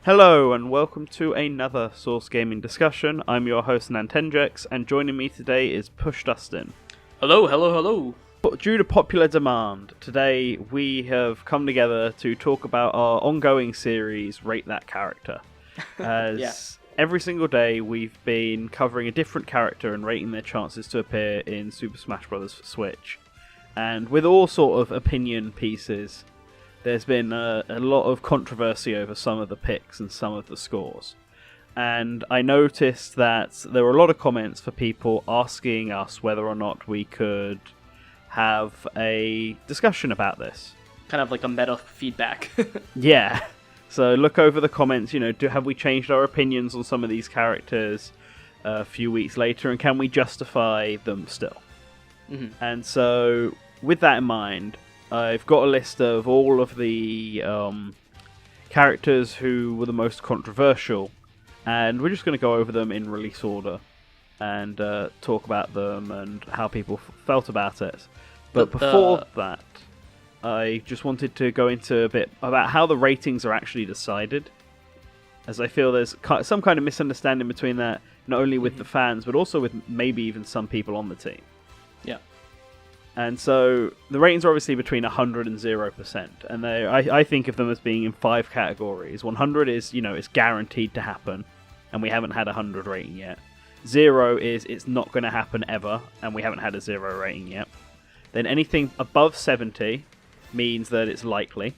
Hello and welcome to another Source Gaming discussion. I'm your host NantenJex, and joining me today is PushDustIn. Hello. Due to popular demand, today we have come together to talk about our ongoing series, Rate That Character. As every single day we've been covering a different character and rating their chances to appear in Super Smash Bros. For Switch. And with all sort of opinion pieces, there's been a lot of controversy over some of the picks and some of the scores. And I noticed that there were a lot of comments for people asking us whether or not we could have a discussion about this. Kind of like a meta feedback. Yeah. So look over the comments, have we changed our opinions on some of these characters a few weeks later, and can we justify them still? Mm-hmm. And so, with that in mind, I've got a list of all of the characters who were the most controversial, and we're just going to go over them in release order and talk about them and how people felt about it. But before that, I just wanted to go into a bit about how the ratings are actually decided, as I feel there's some kind of misunderstanding between that, not only with the fans, but also with maybe even some people on the team. Yeah. And so the ratings are obviously between 100 and 0%, and I think of them as being in 5 categories. 100 is, it's guaranteed to happen, and we haven't had a 100 rating yet. 0 is it's not going to happen ever, and we haven't had a 0 rating yet. Then anything above 70 means that it's likely.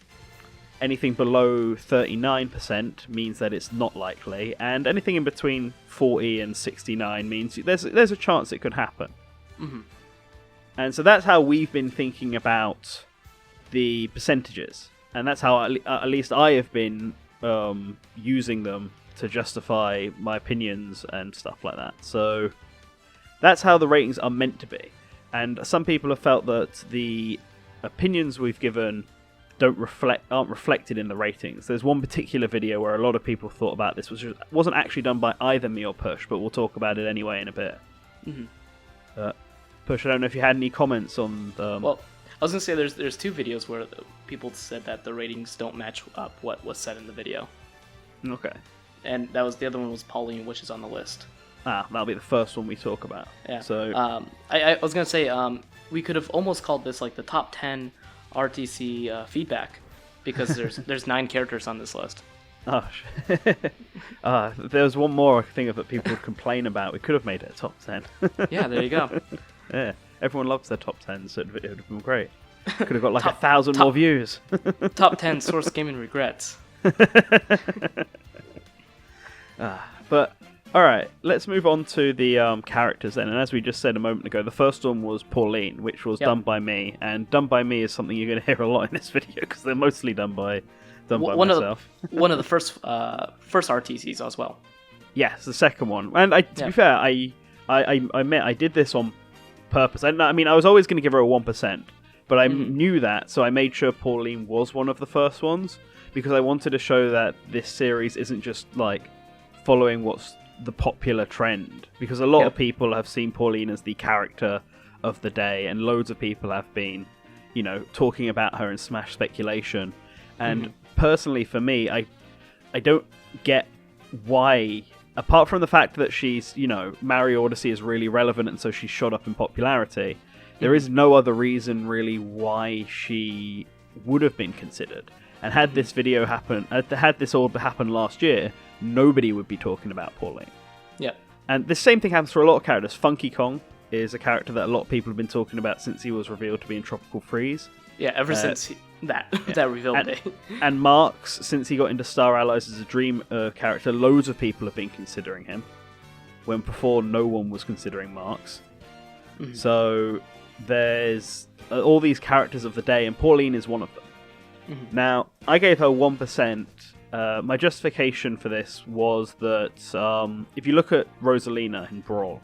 Anything below 39% means that it's not likely, and anything in between 40 and 69 means there's a chance it could happen. Mm-hmm. And so that's how we've been thinking about the percentages, and that's how at least I have been using them to justify my opinions and stuff like that. So that's how the ratings are meant to be. And some people have felt that the opinions we've given aren't reflected in the ratings. There's one particular video where a lot of people thought about this, which wasn't actually done by either me or Push, but we'll talk about it anyway in a bit. Mm-hmm. Push, I don't know if you had any comments on the... Well, I was going to say there's 2 videos where people said that the ratings don't match up what was said in the video. Okay. And the other one was Pauline, which is on the list. That'll be the first one we talk about. Yeah. So I was going to say we could have almost called this like the top 10 RTC feedback, because there's 9 characters on this list. Oh, there's one more thing that people would complain about. We could have made it a top 10. Yeah, there you go. Yeah, everyone loves their top 10, so it would have been great. Could have got like 1,000 more views. Top 10 Source Gaming regrets. But, alright, let's move on to the characters then. And as we just said a moment ago, the first one was Pauline, which was done by me. And done by me is something you're going to hear a lot in this video, because they're mostly done by myself. One of the first RTCs as well. Yes, the second one. And to be fair, I admit I did this on purpose. I was always going to give her a 1%, but I knew that, so I made sure Pauline was one of the first ones, because I wanted to show that this series isn't just like following what's the popular trend, because a lot of people have seen Pauline as the character of the day, and loads of people have been, talking about her in Smash speculation. And personally, for me, I don't get why, apart from the fact that she's, Mario Odyssey is really relevant, and so she's shot up in popularity, there is no other reason really why she would have been considered. And had this video happen, had this all happen last year, nobody would be talking about Pauline. Yeah. And the same thing happens for a lot of characters. Funky Kong is a character that a lot of people have been talking about since he was revealed to be in Tropical Freeze. Yeah, ever since that reveal day. And Marks, since he got into Star Allies as a Dream character, loads of people have been considering him, when before no one was considering Marks. Mm-hmm. So there's all these characters of the day, and Pauline is one of them. Mm-hmm. Now, I gave her 1%. My justification for this was that if you look at Rosalina in Brawl,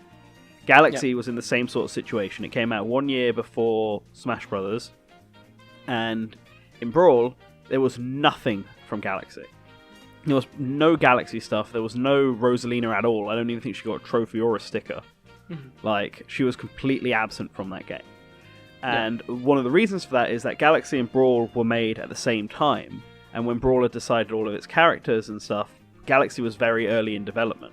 Galaxy was in the same sort of situation. It came out 1 year before Smash Brothers, and in Brawl, there was nothing from Galaxy. There was no Galaxy stuff. There was no Rosalina at all. I don't even think she got a trophy or a sticker. Like, she was completely absent from that game. And one of the reasons for that is that Galaxy and Brawl were made at the same time, and when Brawler decided all of its characters and stuff, Galaxy was very early in development.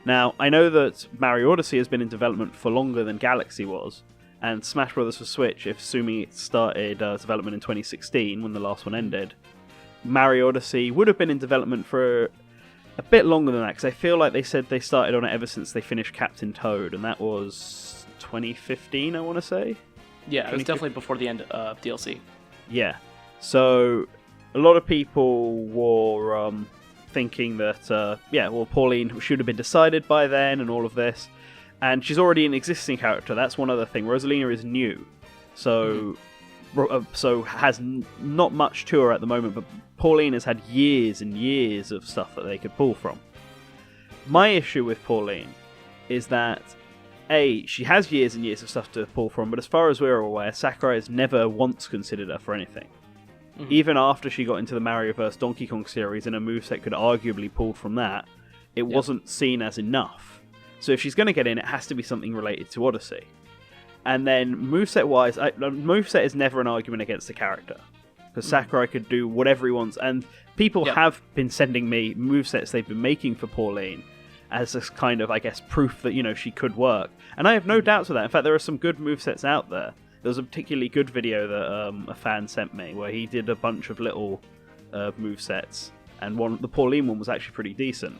Now, I know that Mario Odyssey has been in development for longer than Galaxy was, and Smash Bros. For Switch, if assuming it started development in 2016, when the last one ended, Mario Odyssey would have been in development for a bit longer than that, because I feel like they said they started on it ever since they finished Captain Toad, and that was 2015, I want to say? Yeah, it was definitely before the end of DLC. Yeah. So, a lot of people were thinking that, Pauline should have been decided by then, and all of this. And she's already an existing character, that's one other thing. Rosalina is new, so has not much to her at the moment, but Pauline has had years and years of stuff that they could pull from. My issue with Pauline is that, A, she has years and years of stuff to pull from, but as far as we're aware, Sakurai has never once considered her for anything. Mm-hmm. Even after she got into the Mario vs. Donkey Kong series and a moveset could arguably pull from that, it wasn't seen as enough. So if she's going to get in, it has to be something related to Odyssey. And then moveset-wise, moveset is never an argument against the character. Because Sakurai could do whatever he wants. And people have been sending me movesets they've been making for Pauline as this kind of, I guess, proof that, she could work. And I have no doubts with that. In fact, there are some good movesets out there. There was a particularly good video that a fan sent me where he did a bunch of little movesets. And the Pauline one was actually pretty decent.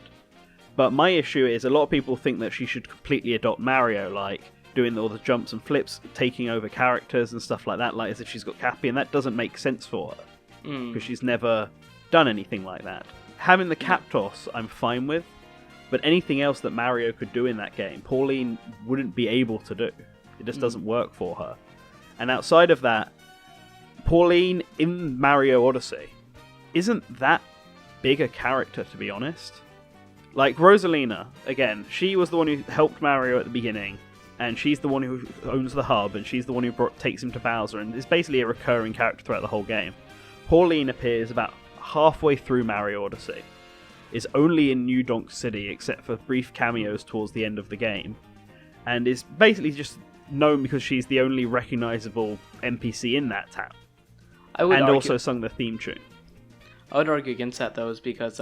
But my issue is a lot of people think that she should completely adopt Mario, like doing all the jumps and flips, taking over characters and stuff like that, like as if she's got Cappy, and that doesn't make sense for her. Because she's never done anything like that. Having the cap toss, I'm fine with. But anything else that Mario could do in that game, Pauline wouldn't be able to do. It just doesn't work for her. And outside of that, Pauline in Mario Odyssey isn't that big a character, to be honest. Like Rosalina, again, she was the one who helped Mario at the beginning, and she's the one who owns the hub, and she's the one who takes him to Bowser, and is basically a recurring character throughout the whole game. Pauline appears about halfway through Mario Odyssey, is only in New Donk City except for brief cameos towards the end of the game, and is basically just known because she's the only recognizable NPC in that town. Also sung the theme tune. I would argue against that, though, is because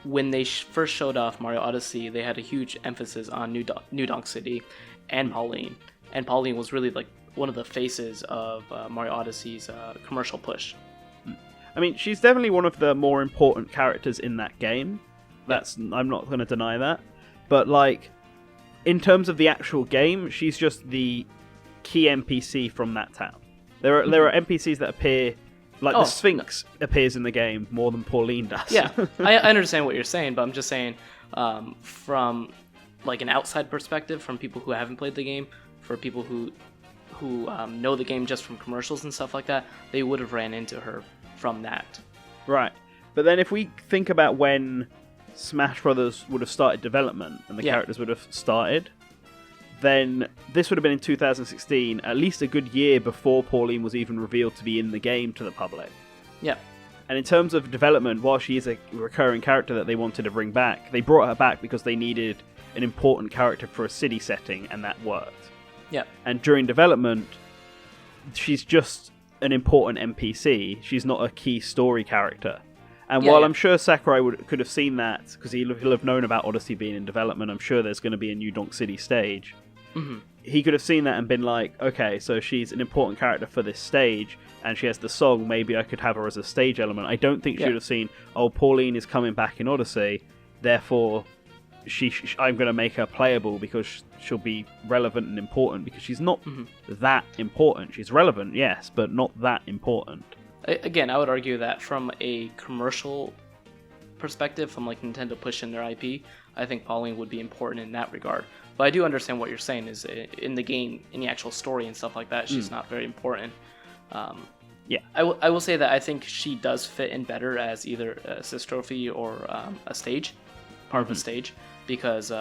when they first showed off Mario Odyssey, they had a huge emphasis on New Donk City and Pauline. And Pauline was really like one of the faces of Mario Odyssey's commercial push. I mean, she's definitely one of the more important characters in that game. I'm not going to deny that. But like, in terms of the actual game, she's just the key NPC from that town. There are NPCs that appear. Like, the Sphinx appears in the game more than Pauline does. Yeah, I understand what you're saying, but I'm just saying, from like an outside perspective, from people who haven't played the game, for people who know the game just from commercials and stuff like that, they would have ran into her from that. Right. But then if we think about when Smash Brothers would have started development, and the characters would have started, then this would have been in 2016, at least a good year before Pauline was even revealed to be in the game to the public. Yeah. And in terms of development, while she is a recurring character that they wanted to bring back, they brought her back because they needed an important character for a city setting, and that worked. Yeah. And during development, she's just an important NPC. She's not a key story character. And while I'm sure Sakurai could have seen that, because he'll have known about Odyssey being in development, I'm sure there's going to be a New Donk City stage. Mm-hmm. He could have seen that and been like, okay, so she's an important character for this stage, and she has the song, maybe I could have her as a stage element. I don't think she would have seen, Pauline is coming back in Odyssey, therefore I'm going to make her playable because she'll be relevant and important, because she's not that important. She's relevant, yes, but not that important. Again, I would argue that from a commercial perspective, from like Nintendo pushing their IP, I think Pauline would be important in that regard. But I do understand what you're saying is in the game, in the actual story and stuff like that, she's not very important. I will say that I think she does fit in better as either a assist trophy or a stage, part of a stage, because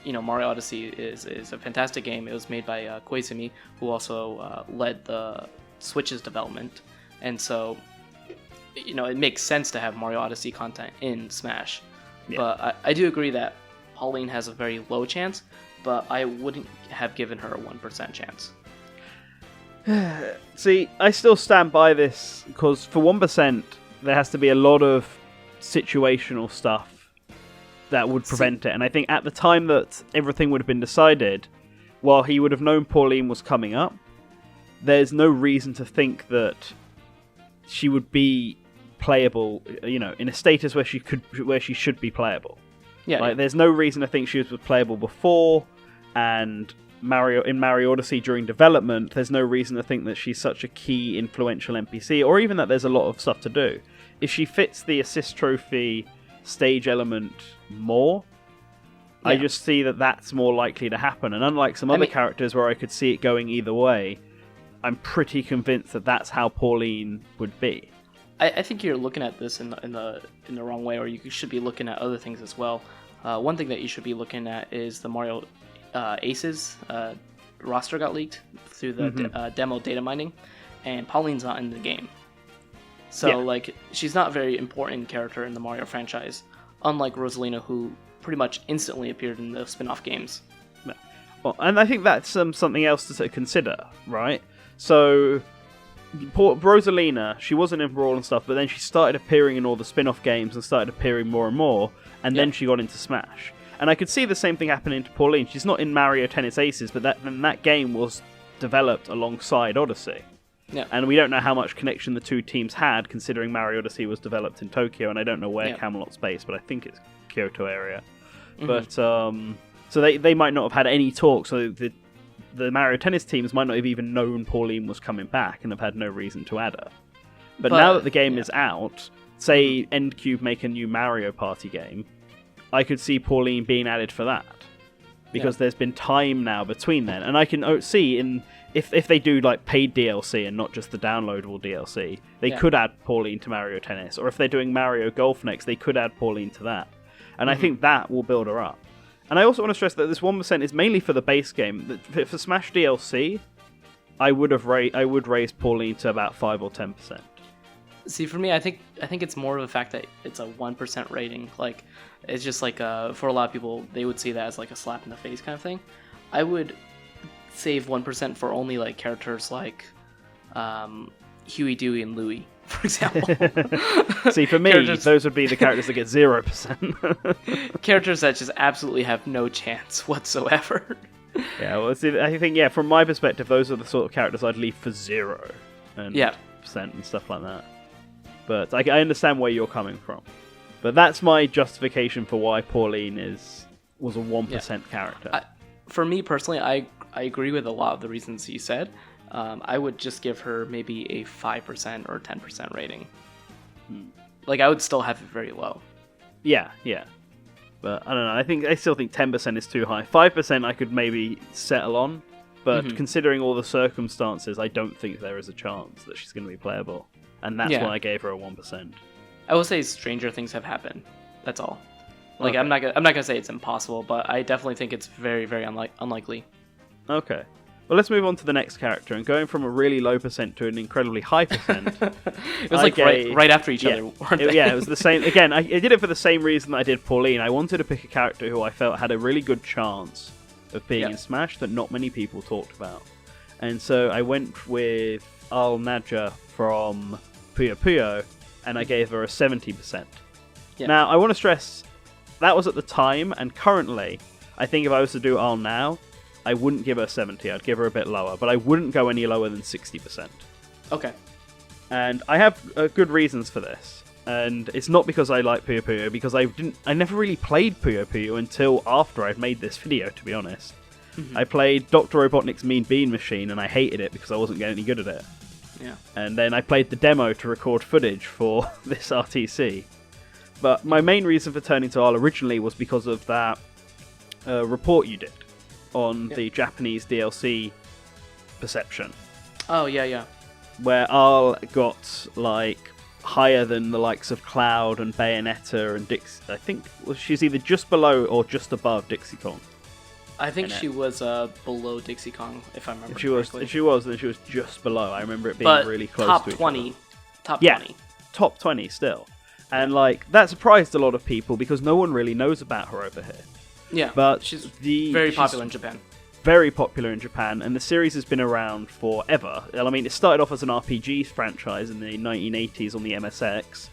Mario Odyssey is a fantastic game. It was made by Koizumi, who also led the Switch's development. And so, it makes sense to have Mario Odyssey content in Smash. Yeah. But I do agree that Pauline has a very low chance, but I wouldn't have given her a 1% chance. See, I still stand by this, because for 1%, there has to be a lot of situational stuff that would prevent it. And I think at the time that everything would have been decided, while he would have known Pauline was coming up, there's no reason to think that she would be playable, in a status where she should be playable. Yeah. There's no reason to think she was playable before, and Mario Odyssey during development, there's no reason to think that she's such a key influential NPC, or even that there's a lot of stuff to do. If she fits the assist trophy stage element more, I just see that that's more likely to happen. And unlike some other characters where I could see it going either way, I'm pretty convinced that that's how Pauline would be. I think you're looking at this in the wrong way, or you should be looking at other things as well. One thing that you should be looking at is the Mario Aces roster got leaked through the demo data mining, and Pauline's not in the game. So she's not a very important character in the Mario franchise, unlike Rosalina, who pretty much instantly appeared in the spin-off games. No. Well, and I think that's something else to consider, right? So Rosalina, she wasn't in Brawl and stuff, but then she started appearing in all the spin-off games and started appearing more and more, and then she got into Smash. And I could see the same thing happening to Pauline. She's not in Mario Tennis Aces, but that game was developed alongside Odyssey. Yeah. And we don't know how much connection the two teams had, considering Mario Odyssey was developed in Tokyo, and I don't know where Camelot's based, but I think it's Kyoto area. Mm-hmm. But so they might not have had any talk, so the Mario Tennis teams might not have even known Pauline was coming back and have had no reason to add her. But now that the game is out, say Endcube make a new Mario Party game, I could see Pauline being added for that. Because there's been time now between then. And I can see if they do paid DLC and not just the downloadable DLC, they could add Pauline to Mario Tennis. Or if they're doing Mario Golf next, they could add Pauline to that. And I think that will build her up. And I also want to stress that this 1% is mainly for the base game. For Smash DLC, I would raise Pauline to about 5 or 10%. See, for me, I think it's more of the fact that it's a 1% rating. It's just for a lot of people, they would see that as a slap in the face kind of thing. I would save 1% for only characters like Huey, Dewey, and Louie, for example. See, for me, those would be the characters that get 0%. Characters that just absolutely have no chance whatsoever. Yeah, well, see, I think, from my perspective, those are the sort of characters I'd leave for 0% and stuff like that. But I understand where you're coming from. But that's my justification for why Pauline was a 1% character. For me personally, I agree with a lot of the reasons you said. I would just give her maybe a 5% or 10% rating. I would still have it very low. Yeah. But I don't know. I still think 10% is too high. 5% I could maybe settle on. But considering all the circumstances, I don't think there is a chance that she's going to be playable. And that's why I gave her a 1%. I will say stranger things have happened. That's all. Okay. I'm not gonna say it's impossible, but I definitely think it's very, very unlikely. Okay. Well, let's move on to the next character. And going from a really low percent to an incredibly high percent. It was right after each other, weren't they? Yeah, it was the same. Again, I did it for the same reason that I did Pauline. I wanted to pick a character who I felt had a really good chance of being in Smash that not many people talked about. And so I went with Al Nadja from Puyo Puyo, and I gave her a 70%. Yeah. Now, I want to stress, that was at the time, and currently, I think if I was to do Al now, I wouldn't give her 70, I'd give her a bit lower, but I wouldn't go any lower than 60%. Okay. And I have good reasons for this, and it's not because I like Puyo Puyo, because I never really played Puyo Puyo until after I'd made this video, to be honest. I played Dr. Robotnik's Mean Bean Machine, and I hated it because I wasn't getting any good at it. Yeah. And then I played the demo to record footage for this RTC. But my main reason for turning to Al originally was because of that report you did on the Japanese DLC perception. Oh, yeah. Where Al got, higher than the likes of Cloud and Bayonetta and Dixie. I think she's either just below or just above Dixie Kong. I think she was below Dixie Kong, if I remember correctly. If she was, then she was just below. I remember it being really close to each other. Top 20. Top 20 still. And, that surprised a lot of people because no one really knows about her over here. Yeah, but she's very popular in Japan. very popular in Japan, and the series has been around forever. I mean, it started off as an RPG franchise in the 1980s on the MSX,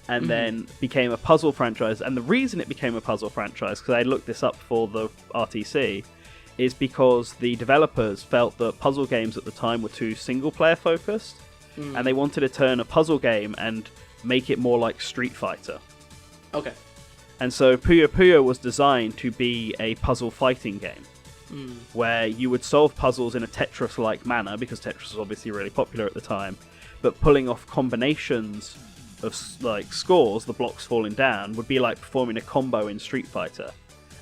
and then became a puzzle franchise. And the reason it became a puzzle franchise, because I looked this up for the RTC, is because the developers felt that puzzle games at the time were too single-player focused, and they wanted to turn a puzzle game and make it more like Street Fighter. Okay. And so Puyo Puyo was designed to be a puzzle fighting game, where you would solve puzzles in a Tetris-like manner, because Tetris was obviously really popular at the time, but pulling off combinations of like scores, the blocks falling down, would be like performing a combo in Street Fighter,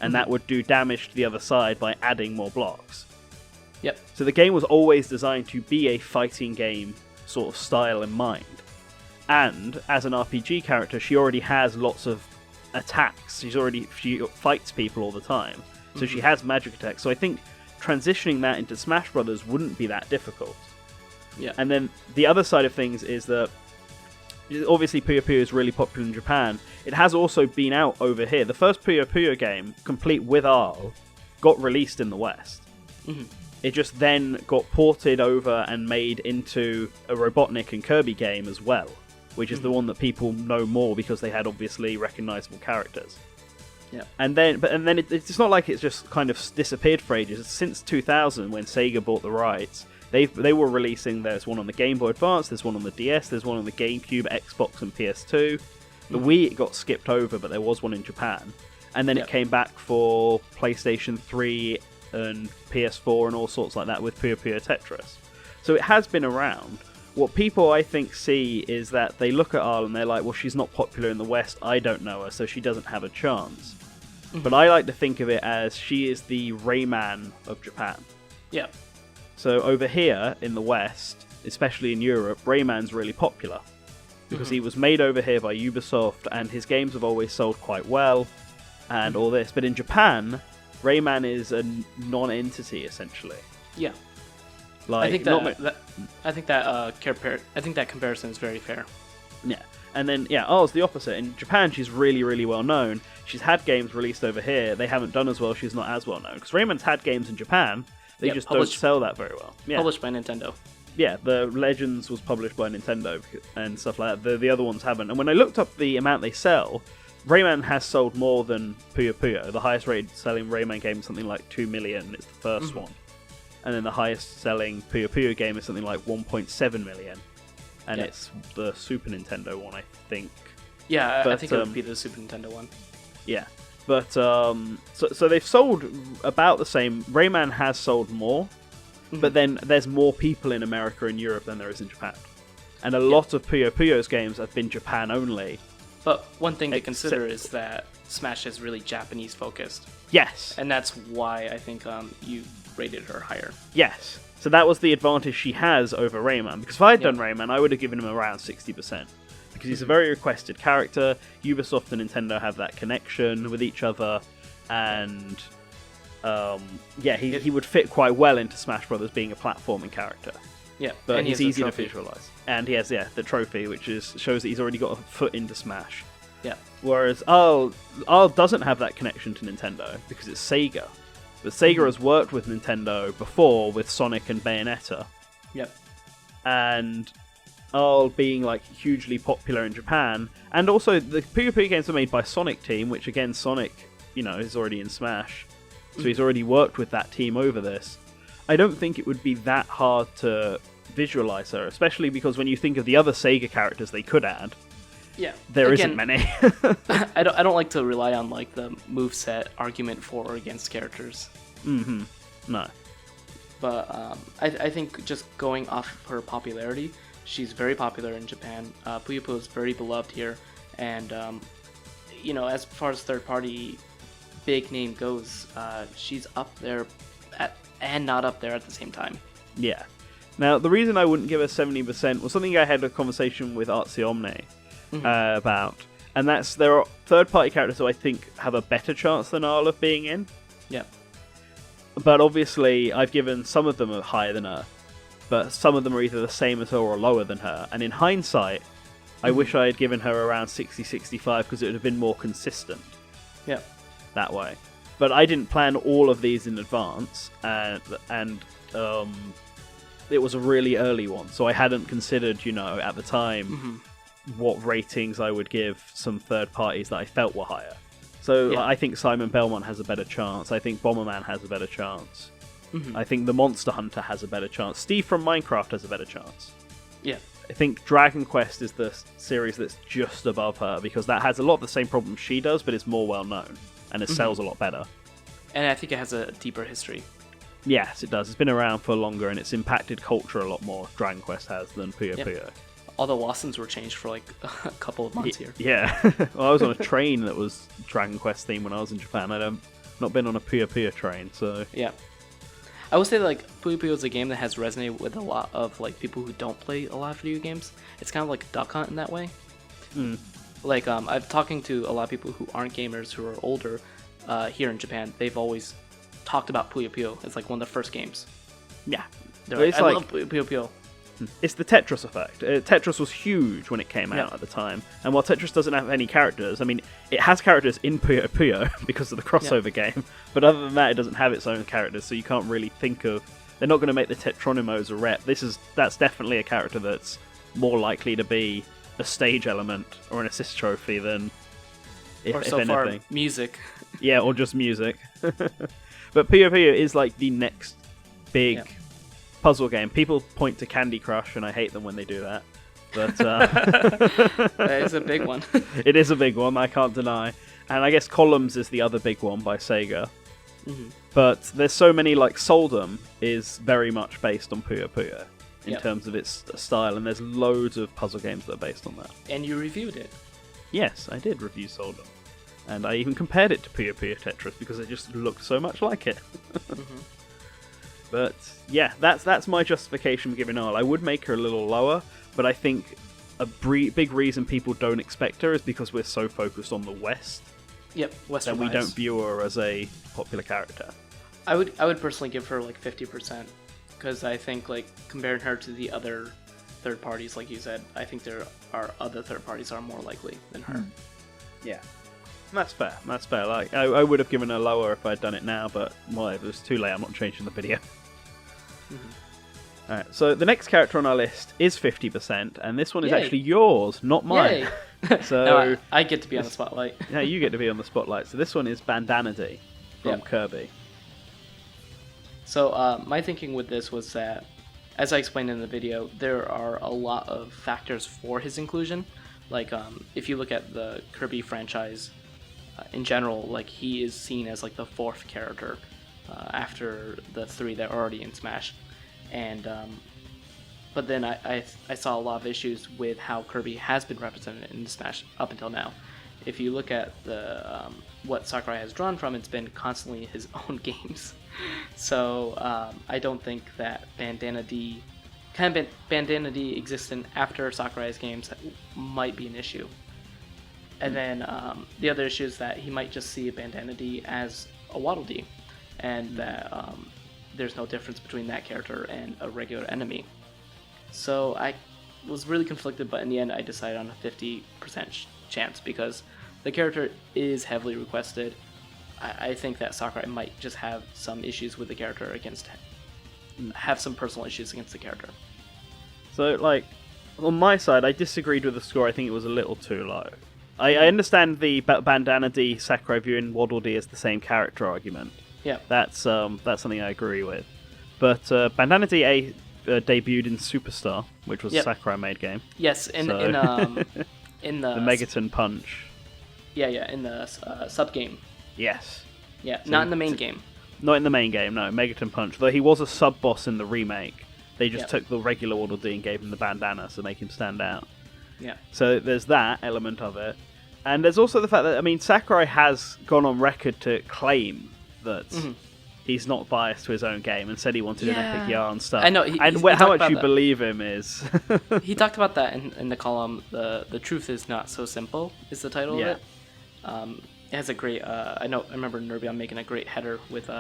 and that would do damage to the other side by adding more blocks. Yep. So the game was always designed to be a fighting game sort of style in mind. And as an RPG character, she already has lots of attacks. She fights people all the time. So she has magic attacks. So I think transitioning that into Smash Brothers wouldn't be that difficult. Yeah. And then the other side of things is that obviously Puyo Puyo is really popular in Japan. It has also been out over here. The first Puyo Puyo game, complete with ARL, got released in the West. It just then got ported over and made into a Robotnik and Kirby game as well, which is the one that people know more because they had obviously recognizable characters. Yeah. And then it's not like it's just kind of disappeared for ages. Since 2000, when Sega bought the rights, they were releasing. There's one on the Game Boy Advance, there's one on the DS, there's one on the GameCube, Xbox, and PS2. The Wii got skipped over, but there was one in Japan. And then it came back for PlayStation 3 and PS4 and all sorts like that with Puyo Puyo Tetris. So it has been around. What people, I think, see is that they look at Arl and they're like, well, she's not popular in the West, I don't know her, so she doesn't have a chance. But I like to think of it as she is the Rayman of Japan. Yeah. So over here in the West, especially in Europe, Rayman's really popular. Because he was made over here by Ubisoft, and his games have always sold quite well, and all this. But in Japan, Rayman is a non-entity, essentially. Yeah. Like, I think that comparison is very fair. Yeah. And then, Arl's the opposite. In Japan, she's really, really well known. She's had games released over here. They haven't done as well. She's not as well known. Because Rayman's had games in Japan. They just don't sell that very well. Yeah. Published by Nintendo. Yeah, the Legends was published by Nintendo and stuff like that. The other ones haven't. And when I looked up the amount they sell, Rayman has sold more than Puyo Puyo. The highest rated selling Rayman game is something like 2 million. It's the first one. And then the highest selling Puyo Puyo game is something like 1.7 million. And it's the Super Nintendo one, I think. Yeah, I think it would be the Super Nintendo one. Yeah. But, so they've sold about the same. Rayman has sold more. But then there's more people in America and Europe than there is in Japan. And a lot of Puyo Puyo's games have been Japan only. But one thing to consider is that Smash is really Japanese focused. Yes. And that's why I think you rated her higher. Yes. So that was the advantage she has over Rayman. Because if I had done Rayman, I would have given him around 60%. Because he's a very requested character. Ubisoft and Nintendo have that connection with each other. And he would fit quite well into Smash Brothers being a platforming character. Yeah, but he's easy to visualize. And he has, the trophy, which shows that he's already got a foot into Smash. Yeah. Whereas Arl doesn't have that connection to Nintendo because it's Sega. But Sega has worked with Nintendo before with Sonic and Bayonetta. Yep. And Arl being like hugely popular in Japan, and also the Puyo Puyo games are made by Sonic Team, which again Sonic, is already in Smash. So he's already worked with that team over this. I don't think it would be that hard to visualize her, especially because when you think of the other Sega characters they could add, there isn't many. I don't like to rely on like the moveset argument for or against characters. No. But I think just going off of her popularity, she's very popular in Japan. Puyo Puyo is very beloved here, and as far as third party big name goes, she's up there and not up there at the same time. Yeah. Now, the reason I wouldn't give her 70% was something I had a conversation with Artsy Omne about, and that's there are third-party characters who I think have a better chance than Arl of being in. Yeah. But obviously, I've given some of them are higher than her, but some of them are either the same as her or lower than her. And in hindsight, I wish I had given her around 60-65 because it would have been more consistent. Yeah. That way. But I didn't plan all of these in advance, and it was a really early one, so I hadn't considered, at the time, what ratings I would give some third parties that I felt were higher. So I think Simon Belmont has a better chance. I think Bomberman has a better chance. I think the Monster Hunter has a better chance. Steve from Minecraft has a better chance. Yeah. I think Dragon Quest is the series that's just above her, because that has a lot of the same problems she does, but it's more well known, and it sells a lot better. And I think it has a deeper history. Yes, it does. It's been around for longer, and it's impacted culture a lot more, Dragon Quest has, than Puyo Puyo. All the lessons were changed for like a couple of months here. Yeah. Well, I was on a train that was Dragon Quest themed when I was in Japan. I'd not been on a Puyo Puyo train, so... Yeah. I would say like Puyo Puyo is a game that has resonated with a lot of like people who don't play a lot of video games. It's kind of like Duck Hunt in that way. Like I'm talking to a lot of people who aren't gamers, who are older here in Japan. They've always talked about Puyo Puyo. It's like one of the first games. Yeah. They're like, I love Puyo Puyo. It's the Tetris effect. Tetris was huge when it came out at the time, and while Tetris doesn't have any characters, I mean, it has characters in Puyo Puyo because of the crossover game, but other than that, it doesn't have its own characters, so you can't really think of... They're not going to make the Tetronimos a rep. That's definitely a character that's more likely to be a stage element or an assist trophy than, if anything. Far, music. Yeah, or just music. But Puyo Puyo is like the next big... puzzle game. People point to Candy Crush, and I hate them when they do that. But that is a big one. It is a big one, I can't deny. And I guess Columns is the other big one by Sega. But there's so many, like Soldum is very much based on Puyo Puyo in terms of its style, and there's loads of puzzle games that are based on that. And you reviewed it. Yes, I did review Soldum. And I even compared it to Puyo Puyo Tetris because it just looked so much like it. But yeah, that's my justification for giving her. I would make her a little lower, but I think a big reason people don't expect her is because we're so focused on the West. Yep, Western. That we don't view her as a popular character. I would personally give her like 50%, because I think like comparing her to the other third parties, like you said, I think there are other third parties are more likely than her. Yeah. That's fair. That's fair. Like I would have given her lower if I'd done it now, but well, it was too late. I'm not changing the video. Alright, so the next character on our list is 50%, and this one is actually yours, not mine. So no, I get to be on the spotlight. Yeah, you get to be on the spotlight. So this one is Bandana D from Kirby. So my thinking with this was that, as I explained in the video, there are a lot of factors for his inclusion. Like if you look at the Kirby franchise in general, like he is seen as like the fourth character after the three that are already in Smash, and but then I saw a lot of issues with how Kirby has been represented in Smash up until now. If you look at the what Sakurai has drawn from, it's been constantly his own games. So I don't think that Bandana D existing after Sakurai's games might be an issue. And then the other issue is that he might just see a Bandana D as a Waddle Dee, and that there's no difference between that character and a regular enemy. So I was really conflicted, but in the end I decided on a 50% chance because the character is heavily requested. I think that Sakurai might just have some issues with the character have some personal issues against the character. So, like, on my side, I disagreed with the score. I think it was a little too low. I understand the Bandana D Sakurai viewing Waddle Dee as the same character argument. Yeah, that's something I agree with. But Bandana D debuted in Superstar, which was a Sakurai made game. Yes, in the Megaton Punch. Yeah, in the sub game. Yes. Yeah, so not in the main game. Not in the main game, no. Megaton Punch. Though he was a sub boss in the remake. They just took the regular Waddle Dee and gave him the bandana to make him stand out. Yeah. So there's that element of it. And there's also the fact that, I mean, Sakurai has gone on record to claim that he's not biased to his own game and said he wanted an epic yarn stuff. I know. How much you believe him is... He talked about that in the column, The Truth is Not So Simple is the title of it. It has a great... I remember Nerbion making a great header with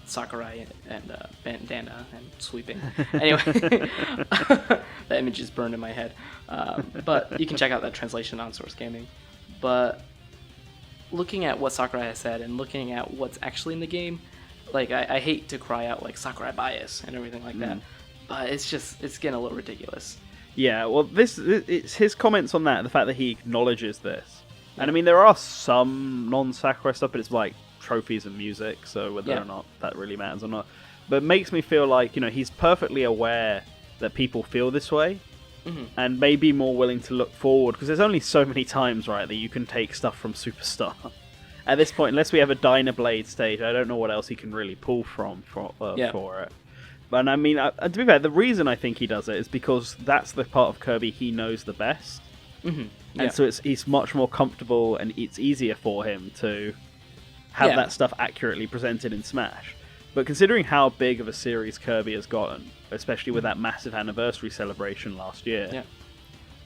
Sakurai and bandana and sweeping. Anyway, that image is burned in my head. But you can check out that translation on Source Gaming. But looking at what Sakurai has said and looking at what's actually in the game, like I hate to cry out like Sakurai bias and everything like that, but it's getting a little ridiculous. Yeah, well, it's his comments on that, the fact that he acknowledges this. And I mean, there are some non-Sakurai stuff, but it's like trophies and music, so whether or not that really matters or not. But it makes me feel like, he's perfectly aware that people feel this way, and may be more willing to look forward, because there's only so many times, right, that you can take stuff from Superstar. At this point, unless we have a Dynablade stage, I don't know what else he can really pull from for it. But I mean, to be fair, the reason I think he does it is because that's the part of Kirby he knows the best. And so he's much more comfortable, and it's easier for him to have that stuff accurately presented in Smash. But considering how big of a series Kirby has gotten, especially with that massive anniversary celebration last year,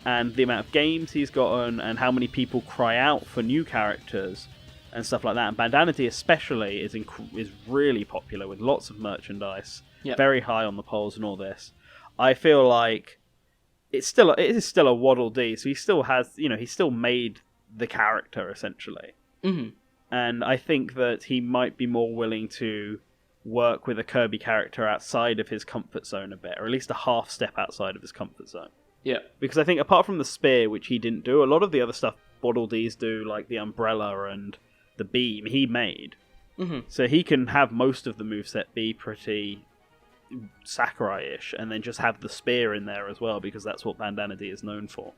and the amount of games he's gotten, and how many people cry out for new characters and stuff like that, and Bandanity especially is really popular with lots of merchandise, very high on the polls and all this. I feel like it is still a Waddle Dee, so he still has, he still made the character essentially, and I think that he might be more willing to work with a Kirby character outside of his comfort zone a bit, or at least a half step outside of his comfort zone. Yeah. Because I think apart from the spear, which he didn't do, a lot of the other stuff Waddle Dees do, like the umbrella and the beam, he made. So he can have most of the moveset be pretty Sakurai-ish, and then just have the spear in there as well, because that's what Bandanity is known for.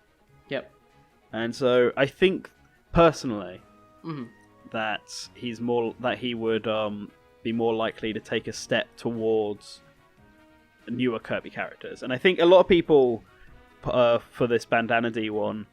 And so I think, personally, that he would be more likely to take a step towards newer Kirby characters. And I think a lot of people for this Bandanity one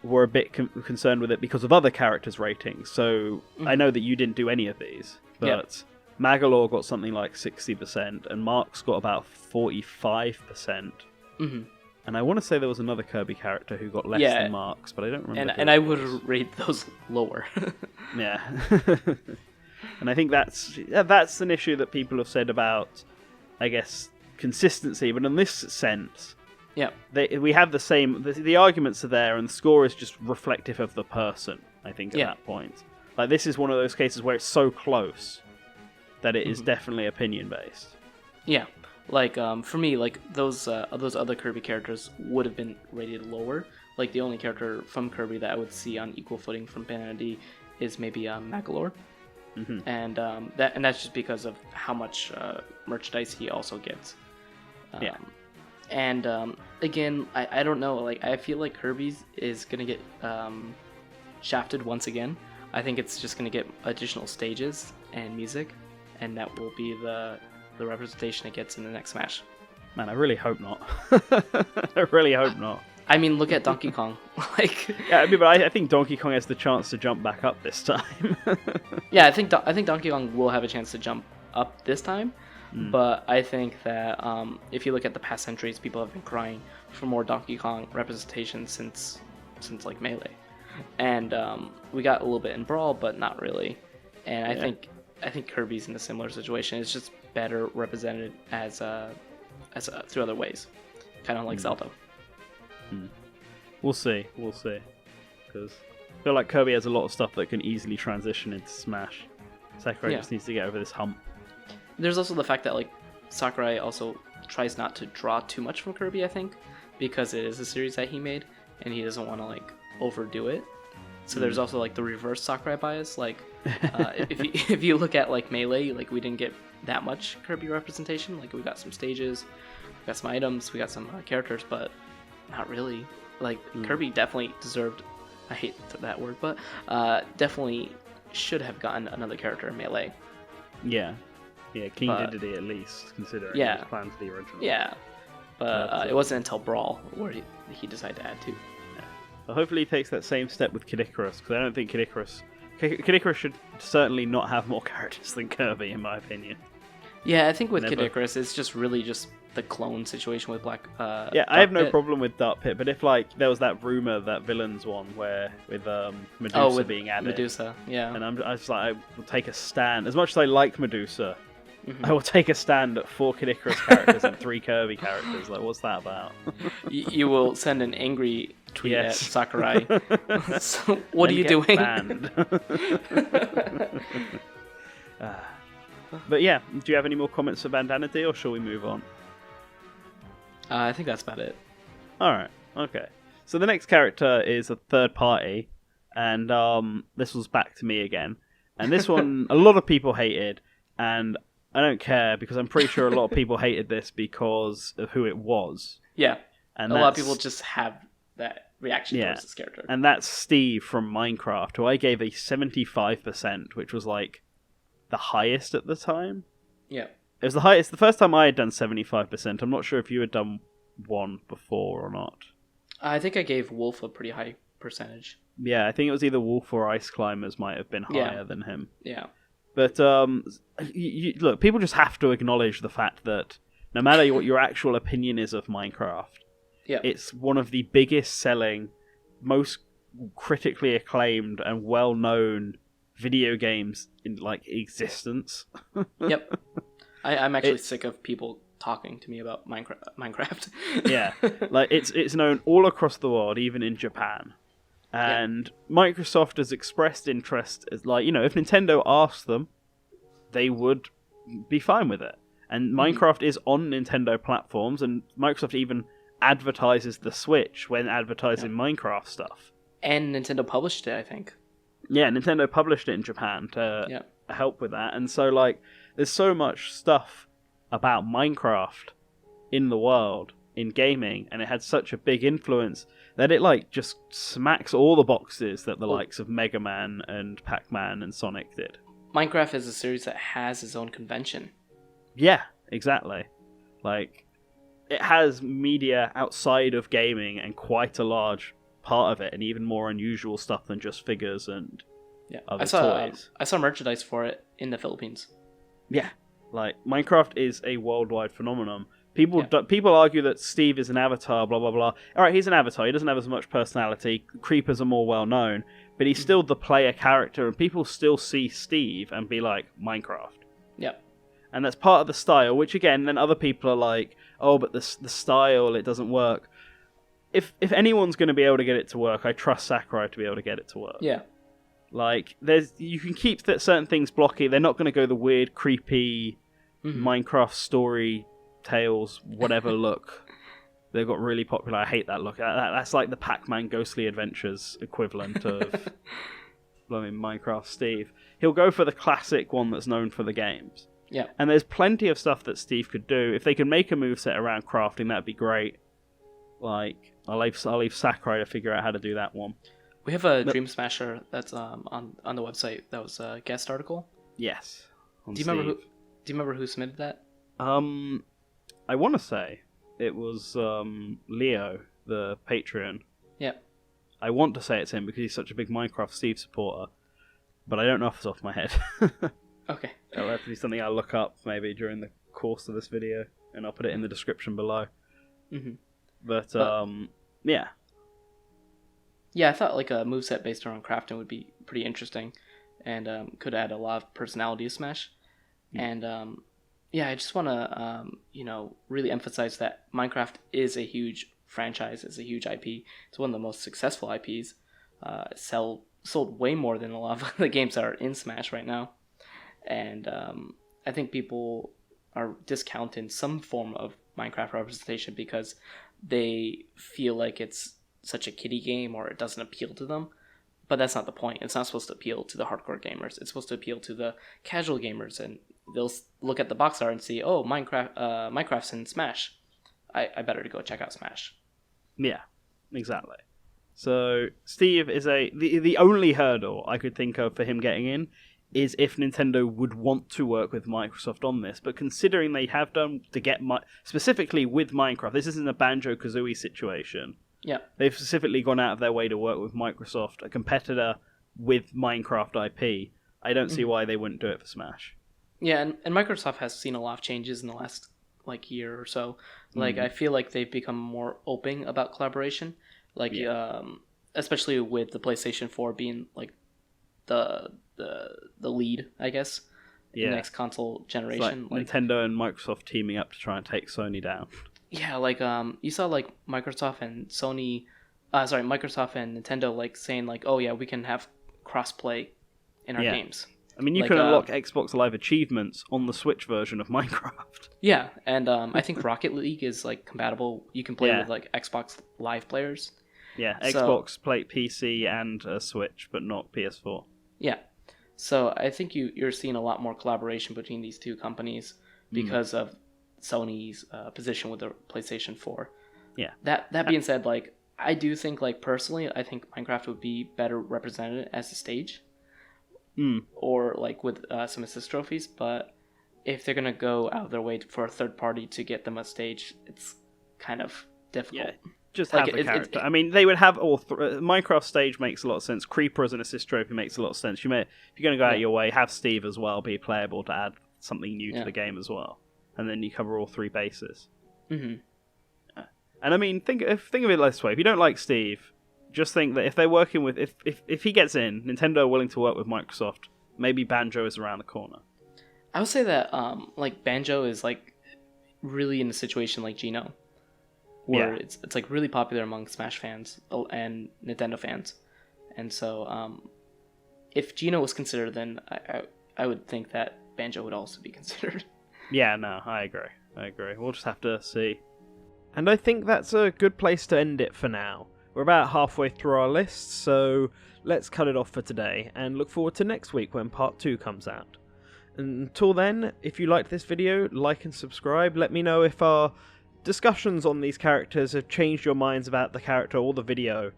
were a bit concerned with it because of other characters' ratings. So I know that you didn't do any of these, but Magalore got something like 60%, and Mark's got about 45%. And I want to say there was another Kirby character who got less than Mark's, but I don't remember. And I would rate those lower. And I think that's an issue that people have said about, I guess, consistency. But in this sense, we have the same. The arguments are there, and the score is just reflective of the person. I think at that point, like this is one of those cases where it's so close that it is definitely opinion based. Yeah, like for me, like those other Kirby characters would have been rated lower. Like the only character from Kirby that I would see on equal footing from Bandanity is maybe Magalore. And that's just because of how much merchandise he also gets. And again, I don't know. Like I feel like Kirby's is gonna get shafted once again. I think it's just gonna get additional stages and music, and that will be the representation it gets in the next Smash. Man, I really hope not. I really hope not. I mean, look at Donkey Kong. But I think Donkey Kong has the chance to jump back up this time. I think Donkey Kong will have a chance to jump up this time. But I think that if you look at the past centuries, people have been crying for more Donkey Kong representation since like Melee, and we got a little bit in Brawl, but not really. And I think Kirby's in a similar situation. It's just better represented as through other ways, kind of like Zelda. We'll see, because I feel like Kirby has a lot of stuff that can easily transition into Smash. Sakurai just needs to get over this hump. There's also the fact that like Sakurai also tries not to draw too much from Kirby, I think, because it is a series that he made, and he doesn't want to like overdo it. So there's also like the reverse Sakurai bias. Like if you look at like Melee, like we didn't get that much Kirby representation. Like we got some stages, we got some items, we got some characters, but not really. Like Kirby definitely deserved, I hate that word, but definitely should have gotten another character in Melee. King Dedede at least, considering it was planned for the original. But it wasn't until Brawl where he decided to add two. Well, hopefully he takes that same step with Kid Icarus, because I don't think Kid Icarus should certainly not have more characters than Kirby, in my opinion. Yeah, I think with Kid Icarus, it's just really just the clone situation with Black. I have no problem with Dark Pit, but if like there was that rumor, that Villains one, where with Medusa being added, Medusa, and I was like, I will take a stand. As much as I like Medusa, Mm-hmm. I will take a stand at 4 Kid Icarus characters and 3 Kirby characters. Like, what's that about? You will send an angry tweet at Yes. Sakurai. So, what are you doing? Banned. But yeah, do you have any more comments for Bandana D, or shall we move on? I think that's about it. Alright, okay. So the next character is a third party, and this was back to me again. And this one, a lot of people hated, and I don't care, because I'm pretty sure a lot of people hated this because of who it was. Yeah, And a lot of people just have that reaction Yeah. towards this character. And that's Steve from Minecraft, who I gave a 75%, which was like the highest at the time. Yeah. It was the highest. The first time I had done 75%. I'm not sure if you had done one before or not. I think I gave Wolf a pretty high percentage. Yeah, I think it was either Wolf or Ice Climbers might have been higher than him. Yeah. But look, people just have to acknowledge the fact that no matter what your actual opinion is of Minecraft, it's one of the biggest selling, most critically acclaimed and well-known video games in like existence. Yep. I'm actually sick of people talking to me about Minecraft. Yeah, like it's known all across the world, even in Japan. And Microsoft has expressed interest as, like, you know, if Nintendo asked them, they would be fine with it. And Minecraft is on Nintendo platforms, and Microsoft even advertises the Switch when advertising Minecraft stuff. And Nintendo published it, I think. Yeah, Nintendo published it in Japan to help with that. And so, like, there's so much stuff about Minecraft in the world, in gaming, and it had such a big influence that it, like, just smacks all the boxes that the likes of Mega Man and Pac-Man and Sonic did. Minecraft is a series that has its own convention. Yeah, exactly. Like, it has media outside of gaming and quite a large part of it, and even more unusual stuff than just figures and other toys. I saw merchandise for it in the Philippines. Yeah, like, Minecraft is a worldwide phenomenon. People argue that Steve is an avatar, blah, blah, blah. Alright, he's an avatar. He doesn't have as much personality. Creepers are more well-known. But he's still the player character, and people still see Steve and be like, Minecraft. Yeah. And that's part of the style, which, again, then other people are like, oh, but the style, it doesn't work. If anyone's going to be able to get it to work, I trust Sakurai to be able to get it to work. Yeah. Like, you can keep certain things blocky. They're not going to go the weird, creepy Minecraft story tales, whatever look. They've got really popular. I hate that look. That's like the Pac-Man Ghostly Adventures equivalent of Minecraft Steve. He'll go for the classic one that's known for the games. Yeah. And there's plenty of stuff that Steve could do. If they could make a moveset around crafting, that'd be great. Like, I'll leave Sakurai to figure out how to do that one. We have a Dream Smasher that's on the website. That was a guest article. Yes. Do you remember who submitted that? I want to say it was Leo, the Patreon. Yeah. I want to say it's him because he's such a big Minecraft Steve supporter, but I don't know off the top of my head. Okay. That'll have to be something I'll look up maybe during the course of this video, and I'll put it in the description below. Mm-hmm. But yeah. Yeah, I thought like a moveset based around crafting would be pretty interesting, and could add a lot of personality to Smash. And I just want to really emphasize that Minecraft is a huge franchise. It's a huge IP. It's one of the most successful IPs. Sold way more than a lot of the games that are in Smash right now. And I think people are discounting some form of Minecraft representation because they feel like it's such a kiddie game or it doesn't appeal to them. But that's not the point. It's not supposed to appeal to the hardcore gamers. It's supposed to appeal to the casual gamers, and they'll look at the box art and see, oh, Minecraft's in Smash. I better go check out Smash. Yeah, exactly. So Steve is the only hurdle I could think of for him getting in is if Nintendo would want to work with Microsoft on this. But considering they have done to get specifically with Minecraft, this isn't a Banjo-Kazooie situation. Yeah. They've specifically gone out of their way to work with Microsoft, a competitor with Minecraft IP. I don't see why they wouldn't do it for Smash. Yeah, and Microsoft has seen a lot of changes in the last year or so. I feel like they've become more open about collaboration. Especially with the PlayStation 4 being like the lead, I guess. next console generation. Like Nintendo and Microsoft teaming up to try and take Sony down. Yeah, like you saw like Microsoft and Microsoft and Nintendo like saying like, oh yeah, we can have crossplay in our games. I mean, you can unlock Xbox Live achievements on the Switch version of Minecraft. Yeah, and I think Rocket League is like compatible. You can play with like Xbox Live players. Yeah, Xbox play PC and Switch, but not PS4. Yeah, so I think you're seeing a lot more collaboration between these two companies because of Sony's position with the PlayStation 4. Yeah. That being said, like I do think like personally, I think Minecraft would be better represented as a stage. Or like with some assist trophies, but if they're gonna go out of their way for a third party to get them a stage, it's kind of difficult. Yeah, just have the character. I mean, they would have all. Minecraft stage makes a lot of sense. Creeper as an assist trophy makes a lot of sense. If you're gonna go out your way, have Steve as well be playable to add something new to the game as well, and then you cover all three bases. And I mean, think of it this way: if you don't like Steve, just think that if they're working with, if he gets in, Nintendo are willing to work with Microsoft, maybe Banjo is around the corner. I would say that like Banjo is like really in a situation like Geno, where it's like really popular among Smash fans and Nintendo fans, and so if Geno was considered, then I would think that Banjo would also be considered. Yeah, no, I agree. We'll just have to see. And I think that's a good place to end it for now. We're about halfway through our list, so let's cut it off for today, and look forward to next week when part 2 comes out. Until then, if you liked this video, like and subscribe. Let me know if our discussions on these characters have changed your minds about the character or the video.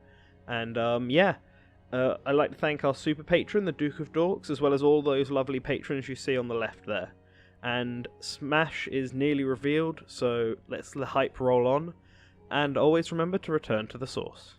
And I'd like to thank our super patron, the Duke of Dorks, as well as all those lovely patrons you see on the left there. And Smash is nearly revealed, so let's the hype roll on. And always remember to return to the source.